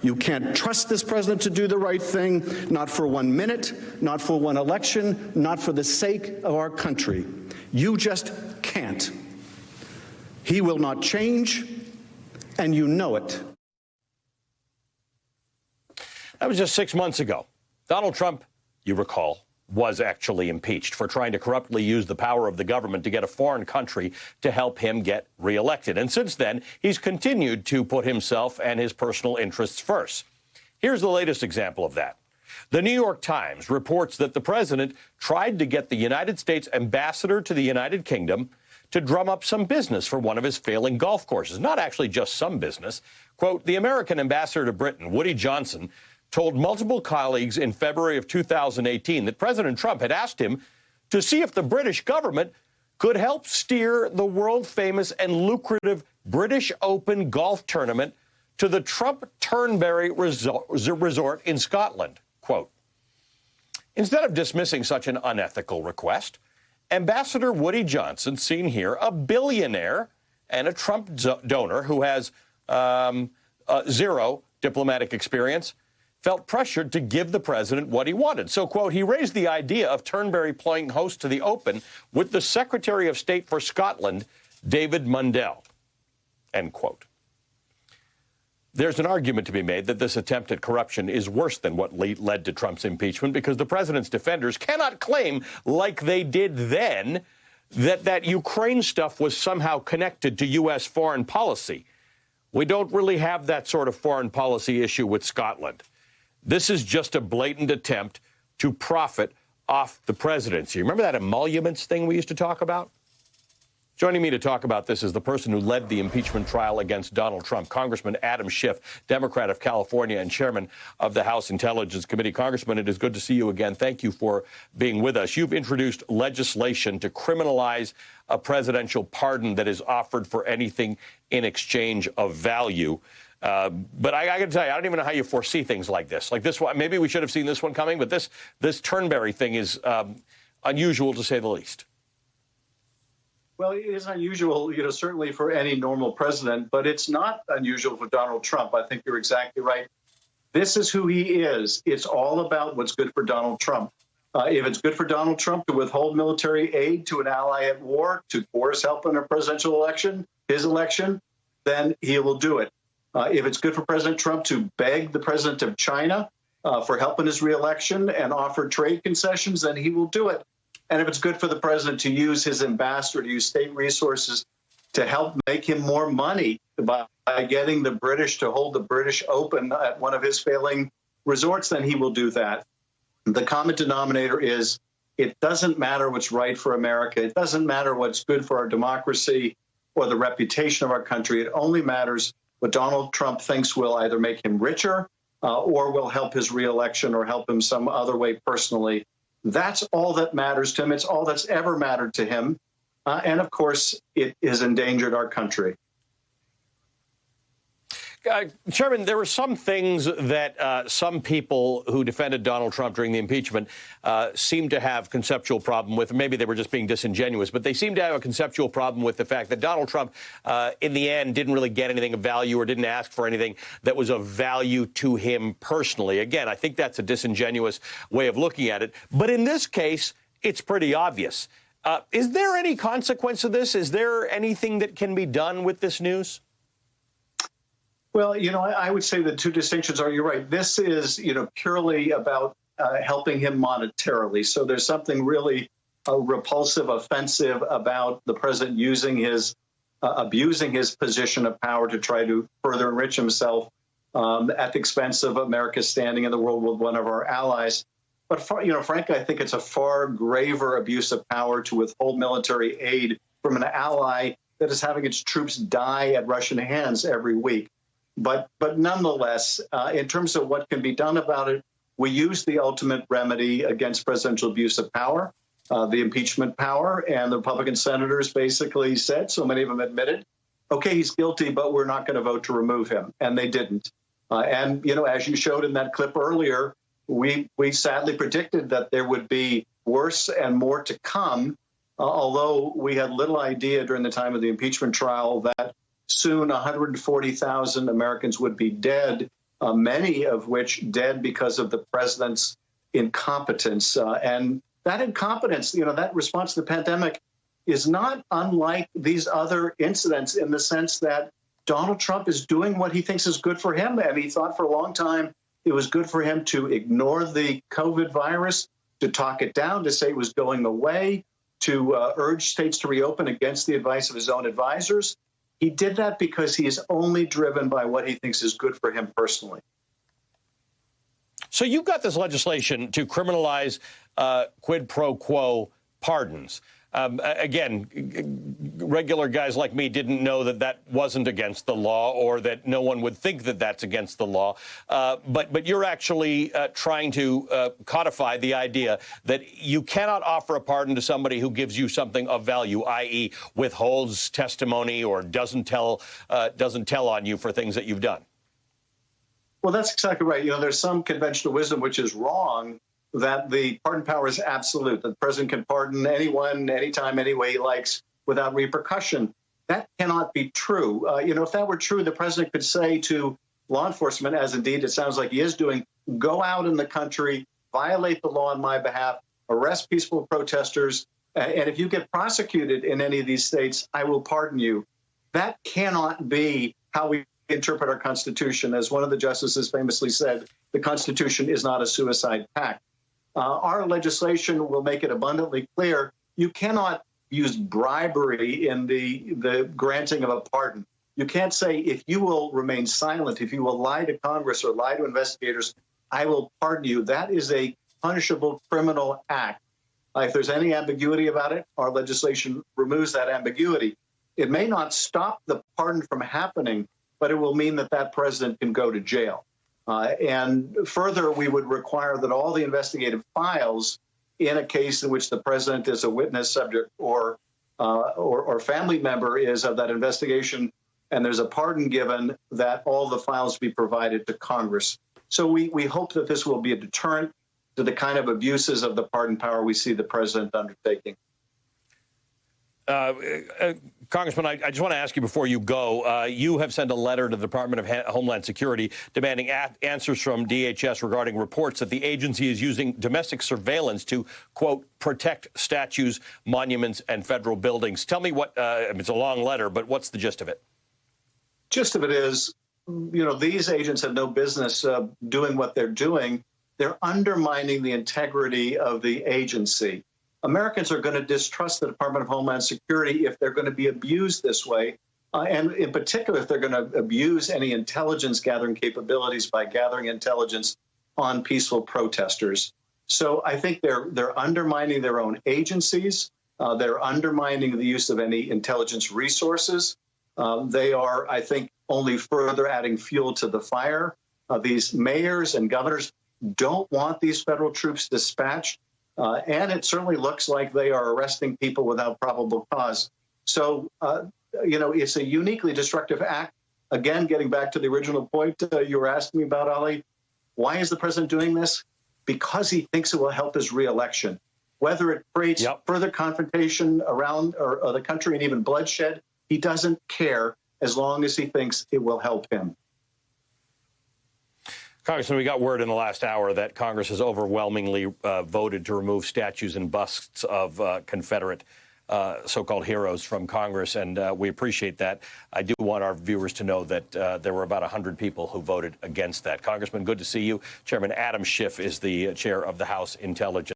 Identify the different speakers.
Speaker 1: You can't trust this president to do the right thing, not for 1 minute, not for one election, not for the sake of our country. You just can't. He will not change, and you know it.
Speaker 2: That was just 6 months ago. Donald Trump, you recall, was actually impeached for trying to corruptly use the power of the government to get a foreign country to help him get reelected. And since then, he's continued to put himself and his personal interests first. Here's the latest example of that. The New York Times reports that the president tried to get the United States ambassador to the United Kingdom to drum up some business for one of his failing golf courses. Not actually just some business. Quote, the American ambassador to Britain, Woody Johnson, told multiple colleagues in February of 2018 that President Trump had asked him to see if the British government could help steer the world-famous and lucrative British Open golf tournament to the Trump Turnberry Resort in Scotland. Quote, instead of dismissing such an unethical request, Ambassador Woody Johnson, seen here, a billionaire and a Trump donor who has zero diplomatic experience, felt pressured to give the president what he wanted. So, quote, he raised the idea of Turnberry playing host to the Open with the Secretary of State for Scotland, David Mundell, end quote. There's an argument to be made that this attempt at corruption is worse than what led to Trump's impeachment, because the president's defenders cannot claim, like they did then, that Ukraine stuff was somehow connected to U.S. foreign policy. We don't really have that sort of foreign policy issue with Scotland. This is just a blatant attempt to profit off the presidency. Remember that emoluments thing we used to talk about? Joining me to talk about this is the person who led the impeachment trial against Donald Trump, Congressman Adam Schiff, Democrat of California and chairman of the House Intelligence Committee. Congressman, it is good to see you again. Thank you for being with us. You've introduced legislation to criminalize a presidential pardon that is offered for anything in exchange of value. But I got to tell you, I don't even know how you foresee things like this. Like this one, maybe we should have seen this one coming, but this Turnberry thing is unusual to say the least.
Speaker 3: Well, it is unusual, certainly for any normal president, but it's not unusual for Donald Trump. I think you're exactly right. This is who he is. It's all about what's good for Donald Trump. If it's good for Donald Trump to withhold military aid to an ally at war, to force help in a presidential election, his election, then he will do it. If it's good for President Trump to beg the president of China for help in his reelection and offer trade concessions, then he will do it. And if it's good for the president to use his ambassador, to use state resources to help make him more money by getting the British to hold the British Open at one of his failing resorts, then he will do that. The common denominator is it doesn't matter what's right for America. It doesn't matter what's good for our democracy or the reputation of our country. It only matters what Donald Trump thinks will either make him richer or will help his reelection or help him some other way personally. That's all that matters to him. It's all that's ever mattered to him. And, of course, it has endangered our country.
Speaker 2: Chairman, there were some things that some people who defended Donald Trump during the impeachment seemed to have conceptual problem with. Maybe they were just being disingenuous, but they seemed to have a conceptual problem with the fact that Donald Trump, in the end, didn't really get anything of value or didn't ask for anything that was of value to him personally. Again, I think that's a disingenuous way of looking at it. But in this case, it's pretty obvious. Is there any consequence of this? Is there anything that can be done with this news?
Speaker 3: Well, I would say the two distinctions are, you're right. This is, purely about helping him monetarily. So there's something really repulsive, offensive about the president abusing his position of power to try to further enrich himself at the expense of America's standing in the world with one of our allies. But, frankly, I think it's a far graver abuse of power to withhold military aid from an ally that is having its troops die at Russian hands every week. But nonetheless, in terms of what can be done about it, we use the ultimate remedy against presidential abuse of power, the impeachment power, and the Republican senators basically said, so many of them admitted, okay, he's guilty, but we're not going to vote to remove him. And they didn't. And, as you showed in that clip earlier, we sadly predicted that there would be worse and more to come, although we had little idea during the time of the impeachment trial that soon 140,000 Americans would be dead, many of which dead because of the president's incompetence. And that incompetence, that response to the pandemic is not unlike these other incidents in the sense that Donald Trump is doing what he thinks is good for him. And he thought for a long time it was good for him to ignore the COVID virus, to talk it down, to say it was going away, to urge states to reopen against the advice of his own advisors. He did that because he is only driven by what he thinks is good for him personally.
Speaker 2: So you've got this legislation to criminalize quid pro quo pardons. Again, regular guys like me didn't know that that wasn't against the law, or that no one would think that that's against the law. But you're actually trying to codify the idea that you cannot offer a pardon to somebody who gives you something of value, i.e. withholds testimony or doesn't tell on you for things that you've done.
Speaker 3: Well, that's exactly right. There's some conventional wisdom which is wrong, that the pardon power is absolute, that the president can pardon anyone, anytime, any way he likes, without repercussion. That cannot be true. If that were true, the president could say to law enforcement, as indeed it sounds like he is doing, go out in the country, violate the law on my behalf, arrest peaceful protesters, and if you get prosecuted in any of these states, I will pardon you. That cannot be how we interpret our Constitution. As one of the justices famously said, the Constitution is not a suicide pact. Our legislation will make it abundantly clear you cannot use bribery in the granting of a pardon. You can't say, if you will remain silent, if you will lie to Congress or lie to investigators, I will pardon you. That is a punishable criminal act. If there's any ambiguity about it, our legislation removes that ambiguity. It may not stop the pardon from happening, but it will mean that that president can go to jail. And further, we would require that all the investigative files in a case in which the president is a witness, subject, or family member is of that investigation, and there's a pardon given, that all the files be provided to Congress. So we hope that this will be a deterrent to the kind of abuses of the pardon power we see the president undertaking.
Speaker 2: Congressman, I just want to ask you before you go, you have sent a letter to the Department of Homeland Security demanding answers from DHS regarding reports that the agency is using domestic surveillance to, quote, protect statues, monuments, and federal buildings. Tell me what, it's a long letter, but what's the gist of it?
Speaker 3: Gist of it is, these agents have no business doing what they're doing. They're undermining the integrity of the agency. Americans are going to distrust the Department of Homeland Security if they're going to be abused this way, and in particular, if they're going to abuse any intelligence gathering capabilities by gathering intelligence on peaceful protesters. So I think they're undermining their own agencies. They're undermining the use of any intelligence resources. They are, I think, only further adding fuel to the fire. These mayors and governors don't want these federal troops dispatched. And it certainly looks like they are arresting people without probable cause. So, it's a uniquely destructive act. Again, getting back to the original point you were asking me about, Ali, why is the president doing this? Because he thinks it will help his reelection. Whether it creates further confrontation around or the country and even bloodshed, he doesn't care as long as he thinks it will help him.
Speaker 2: Congressman, we got word in the last hour that Congress has overwhelmingly voted to remove statues and busts of Confederate so-called heroes from Congress, and we appreciate that. I do want our viewers to know that there were about 100 people who voted against that. Congressman, good to see you. Chairman Adam Schiff is the chair of the House Intelligence.